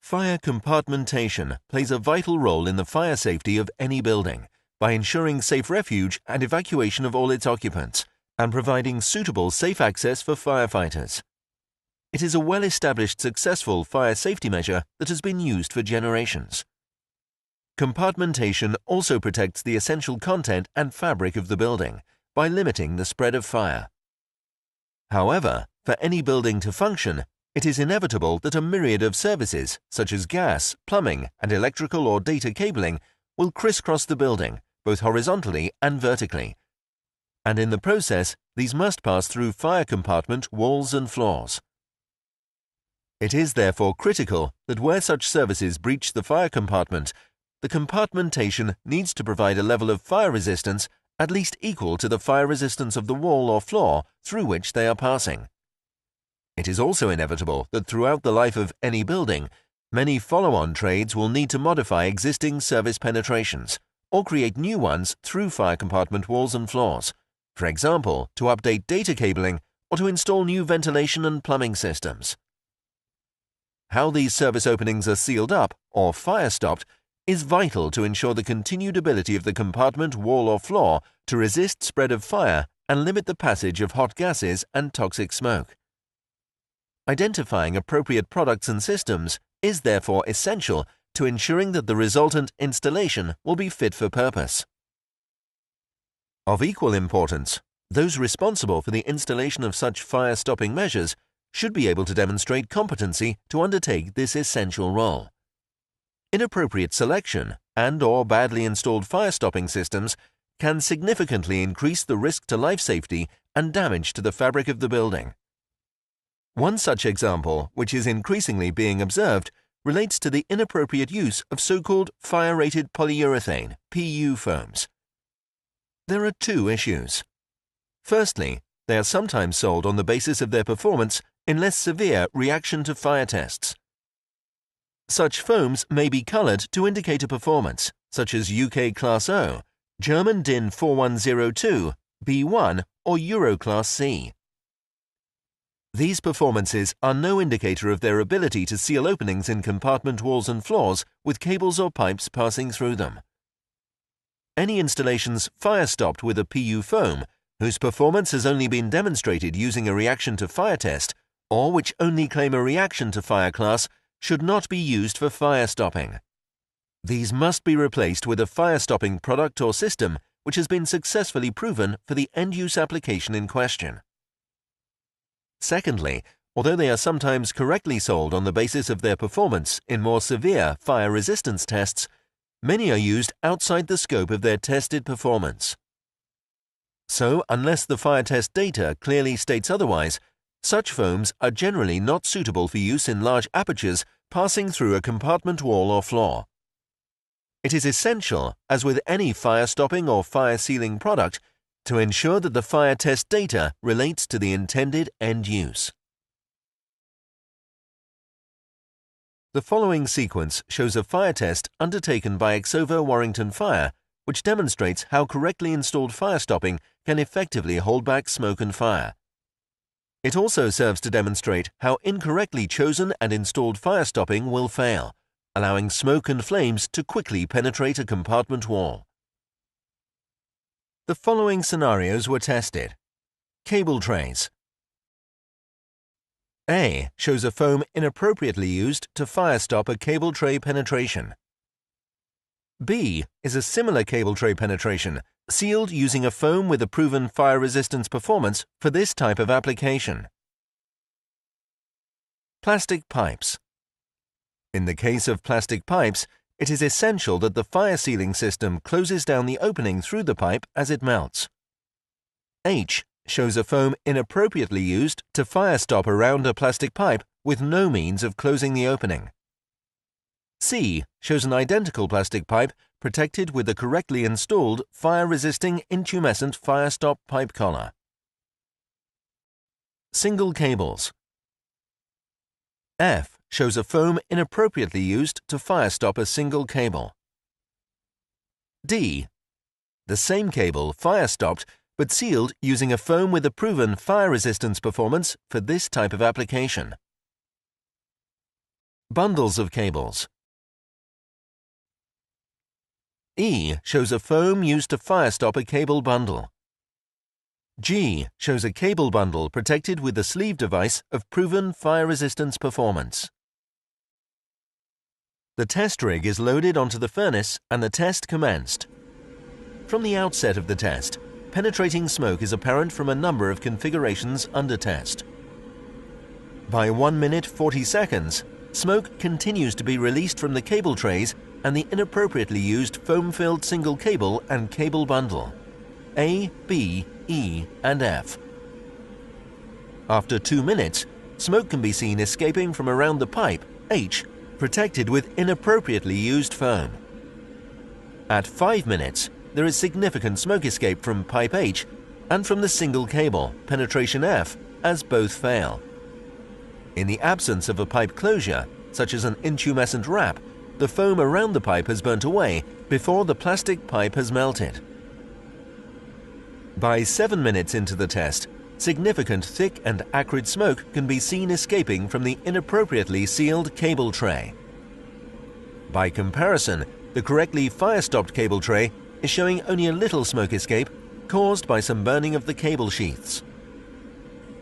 Fire compartmentation plays a vital role in the fire safety of any building by ensuring safe refuge and evacuation of all its occupants and providing suitable safe access for firefighters. It is a well-established successful fire safety measure that has been used for generations. Compartmentation also protects the essential content and fabric of the building by limiting the spread of fire. However, for any building to function, it is inevitable that a myriad of services, such as gas, plumbing, and electrical or data cabling, will crisscross the building, both horizontally and vertically. And in the process, these must pass through fire compartment walls and floors. It is therefore critical that where such services breach the fire compartment, the compartmentation needs to provide a level of fire resistance at least equal to the fire resistance of the wall or floor through which they are passing. It is also inevitable that throughout the life of any building, many follow-on trades will need to modify existing service penetrations or create new ones through fire compartment walls and floors, for example, to update data cabling or to install new ventilation and plumbing systems. How these service openings are sealed up or fire-stopped is vital to ensure the continued ability of the compartment, wall or floor to resist spread of fire and limit the passage of hot gases and toxic smoke. Identifying appropriate products and systems is therefore essential to ensuring that the resultant installation will be fit for purpose. Of equal importance, those responsible for the installation of such fire-stopping measures should be able to demonstrate competency to undertake this essential role. Inappropriate selection and/or badly installed fire-stopping systems can significantly increase the risk to life safety and damage to the fabric of the building. One such example, which is increasingly being observed, relates to the inappropriate use of so-called fire-rated polyurethane (PU) foams. There are two issues. Firstly, they are sometimes sold on the basis of their performance in less severe reaction to fire tests. Such foams may be colored to indicate a performance, such as UK Class O, German DIN 4102, B1, or Euro Class C. These performances are no indicator of their ability to seal openings in compartment walls and floors with cables or pipes passing through them. Any installations fire-stopped with a PU foam, whose performance has only been demonstrated using a reaction to fire test, or which only claim a reaction to fire class, should not be used for fire stopping. These must be replaced with a fire-stopping product or system which has been successfully proven for the end-use application in question. Secondly, although they are sometimes correctly sold on the basis of their performance in more severe fire resistance tests, many are used outside the scope of their tested performance. So, unless the fire test data clearly states otherwise, such foams are generally not suitable for use in large apertures passing through a compartment wall or floor. It is essential, as with any fire-stopping or fire-sealing product, to ensure that the fire test data relates to the intended end use. The following sequence shows a fire test undertaken by Exova Warrington Fire, which demonstrates how correctly installed fire stopping can effectively hold back smoke and fire. It also serves to demonstrate how incorrectly chosen and installed fire stopping will fail, allowing smoke and flames to quickly penetrate a compartment wall. The following scenarios were tested. Cable trays. A shows a foam inappropriately used to fire stop a cable tray penetration. B is a similar cable tray penetration, sealed using a foam with a proven fire resistance performance for this type of application. Plastic pipes. In the case of plastic pipes, it is essential that the fire sealing system closes down the opening through the pipe as it melts. H shows a foam inappropriately used to fire stop around a plastic pipe with no means of closing the opening. C shows an identical plastic pipe protected with a correctly installed fire-resisting intumescent fire stop pipe collar. Single cables. F shows a foam inappropriately used to fire stop a single cable. D. The same cable fire stopped but sealed using a foam with a proven fire resistance performance for this type of application. Bundles of cables. E shows a foam used to fire stop a cable bundle. G shows a cable bundle protected with a sleeve device of proven fire resistance performance. The test rig is loaded onto the furnace and the test commenced. From the outset of the test, penetrating smoke is apparent from a number of configurations under test. By 1 minute 40 seconds, smoke continues to be released from the cable trays and the inappropriately used foam-filled single cable and cable bundle A, B, E and F. After 2 minutes, smoke can be seen escaping from around the pipe H, protected with inappropriately used foam. At 5 minutes, there is significant smoke escape from pipe H and from the single cable, penetration F, as both fail. In the absence of a pipe closure, such as an intumescent wrap, the foam around the pipe has burnt away before the plastic pipe has melted. By 7 minutes into the test, significant thick and acrid smoke can be seen escaping from the inappropriately sealed cable tray. By comparison, the correctly fire-stopped cable tray is showing only a little smoke escape caused by some burning of the cable sheaths.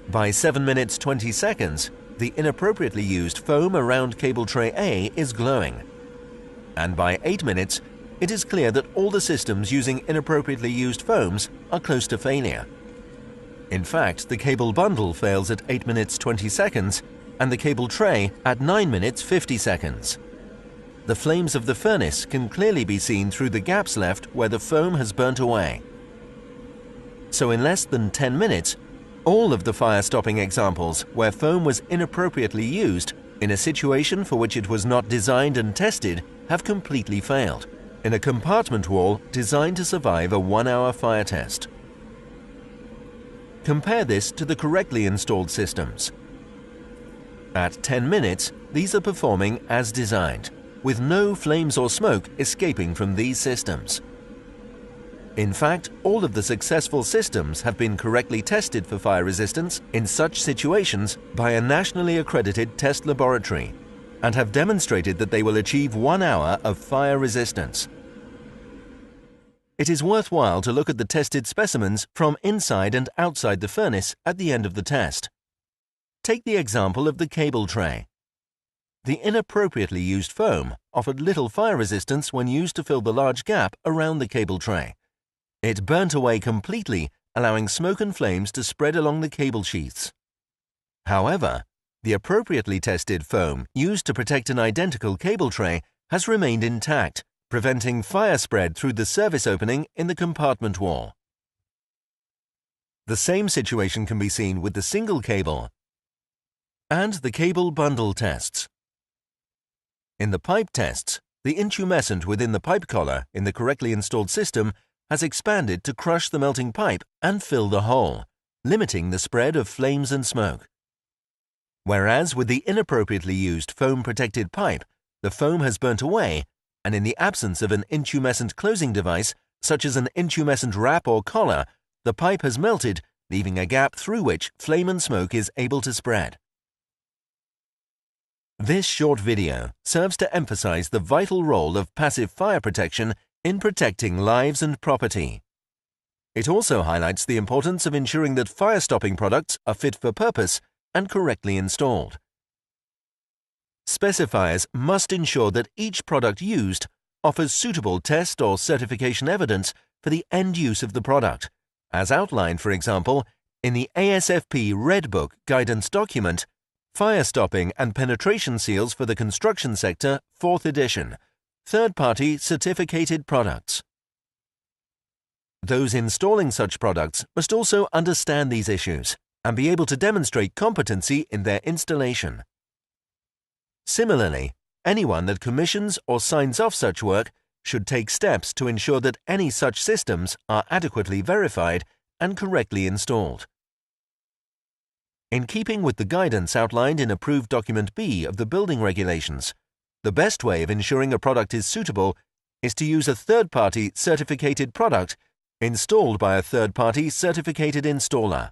By 7 minutes 20 seconds, the inappropriately used foam around cable tray A is glowing. And by 8 minutes, it is clear that all the systems using inappropriately used foams are close to failure. In fact, the cable bundle fails at 8 minutes 20 seconds and the cable tray at 9 minutes 50 seconds. The flames of the furnace can clearly be seen through the gaps left where the foam has burnt away. So in less than 10 minutes, all of the fire-stopping examples where foam was inappropriately used in a situation for which it was not designed and tested have completely failed, in a compartment wall designed to survive a 1-hour fire test. Compare this to the correctly installed systems. At 10 minutes, these are performing as designed, with no flames or smoke escaping from these systems. In fact, all of the successful systems have been correctly tested for fire resistance in such situations by a nationally accredited test laboratory and have demonstrated that they will achieve 1 hour of fire resistance. It is worthwhile to look at the tested specimens from inside and outside the furnace at the end of the test. Take the example of the cable tray. The inappropriately used foam offered little fire resistance when used to fill the large gap around the cable tray. It burnt away completely, allowing smoke and flames to spread along the cable sheaths. However, the appropriately tested foam used to protect an identical cable tray has remained intact, preventing fire spread through the service opening in the compartment wall. The same situation can be seen with the single cable and the cable bundle tests. In the pipe tests, the intumescent within the pipe collar in the correctly installed system has expanded to crush the melting pipe and fill the hole, limiting the spread of flames and smoke. Whereas with the inappropriately used foam-protected pipe, the foam has burnt away, and in the absence of an intumescent closing device, such as an intumescent wrap or collar, the pipe has melted, leaving a gap through which flame and smoke is able to spread. This short video serves to emphasize the vital role of passive fire protection in protecting lives and property. It also highlights the importance of ensuring that fire-stopping products are fit for purpose and correctly installed. Specifiers must ensure that each product used offers suitable test or certification evidence for the end use of the product, as outlined, for example, in the ASFP Red Book guidance document, Fire Stopping and Penetration Seals for the Construction Sector, 4th edition, Third-party certificated products. Those installing such products must also understand these issues and be able to demonstrate competency in their installation. Similarly, anyone that commissions or signs off such work should take steps to ensure that any such systems are adequately verified and correctly installed. In keeping with the guidance outlined in Approved Document B of the Building Regulations, the best way of ensuring a product is suitable is to use a third-party certificated product installed by a third-party certificated installer.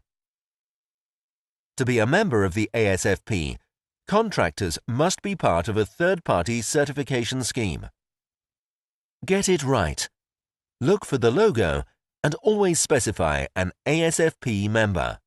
To be a member of the ASFP, contractors must be part of a third-party certification scheme. Get it right. Look for the logo and always specify an ASFP member.